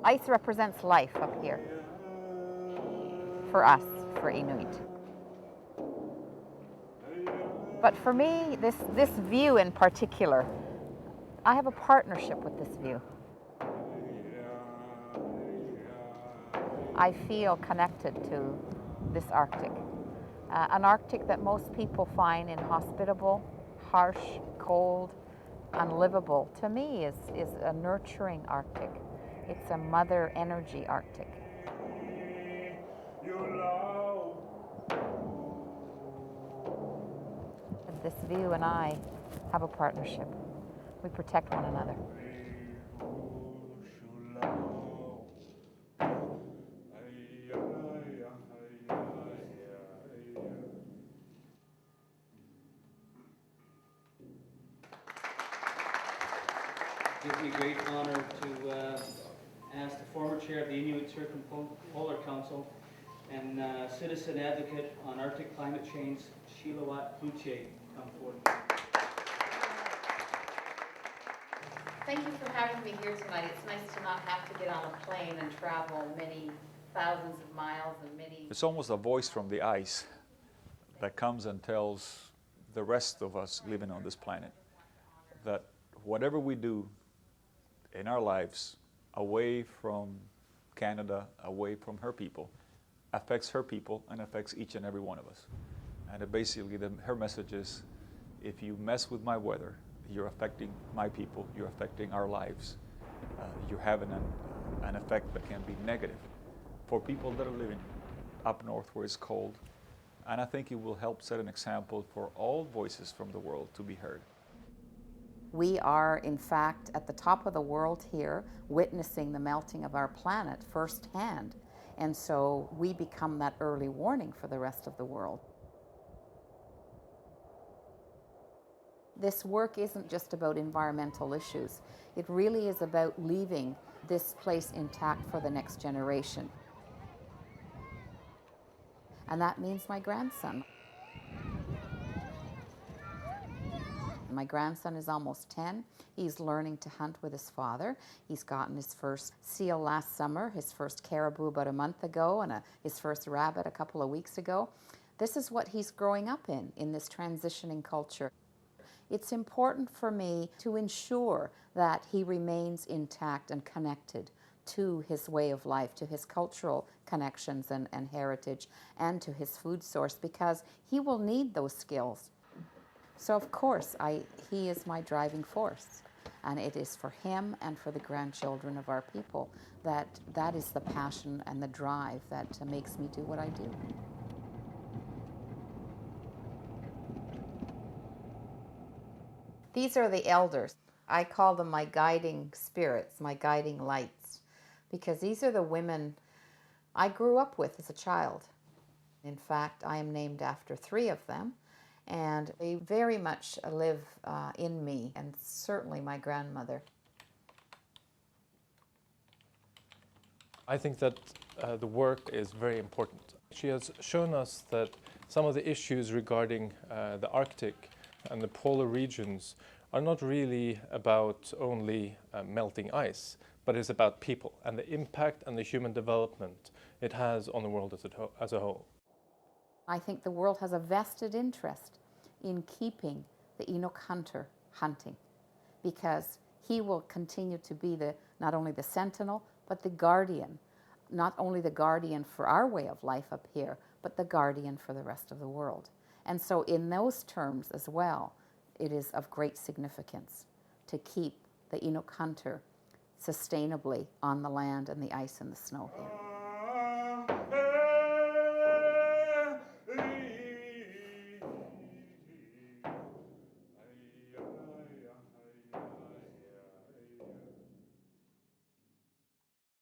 Ice represents life up here for us, for Inuit. But for me, this view in particular, I have a partnership with this view. I feel connected to this Arctic, an Arctic that most people find inhospitable, harsh, cold, unlivable. To me, is a nurturing Arctic. It's a mother energy Arctic. This view and I have a partnership. We protect one another. It gives me great honor to ask the former chair of the Inuit Circumpolar Council and citizen advocate on Arctic climate change, Shilawat Luce, come forward. Thank you for having me here tonight. It's nice to not have to get on a plane and travel many thousands of miles and many... It's almost a voice from the ice that comes and tells the rest of us living on this planet that whatever we do in our lives away from Canada, away from her people, affects her people and affects each and every one of us. And basically her message is, if you mess with my weather, you're affecting my people, you're affecting our lives. You're having an effect that can be negative for people that are living up north where it's cold. And I think it will help set an example for all voices from the world to be heard. We are, in fact, at the top of the world here, witnessing the melting of our planet firsthand. And so we become that early warning for the rest of the world. This work isn't just about environmental issues. It really is about leaving this place intact for the next generation. And that means my grandson. My grandson is almost 10. He's learning to hunt with his father. He's gotten his first seal last summer, his first caribou about a month ago, and his first rabbit a couple of weeks ago. This is what he's growing up in this transitioning culture. It's important for me to ensure that he remains intact and connected to his way of life, to his cultural connections and heritage, and to his food source, because he will need those skills. So of course, he is my driving force, and it is for him and for the grandchildren of our people that is the passion and the drive that makes me do what I do. These are the elders. I call them my guiding spirits, my guiding lights, because these are the women I grew up with as a child. In fact, I am named after 3 of them. And they very much live in me, and certainly my grandmother. I think that the work is very important. She has shown us that some of the issues regarding the Arctic and the polar regions are not really about only melting ice, but it's about people and the impact and the human development it has on the world as a whole. I think the world has a vested interest in keeping the Inuk hunter hunting, because he will continue to be not only the sentinel, but the guardian, not only the guardian for our way of life up here, but the guardian for the rest of the world. And so in those terms as well, it is of great significance to keep the Inuk hunter sustainably on the land and the ice and the snow here.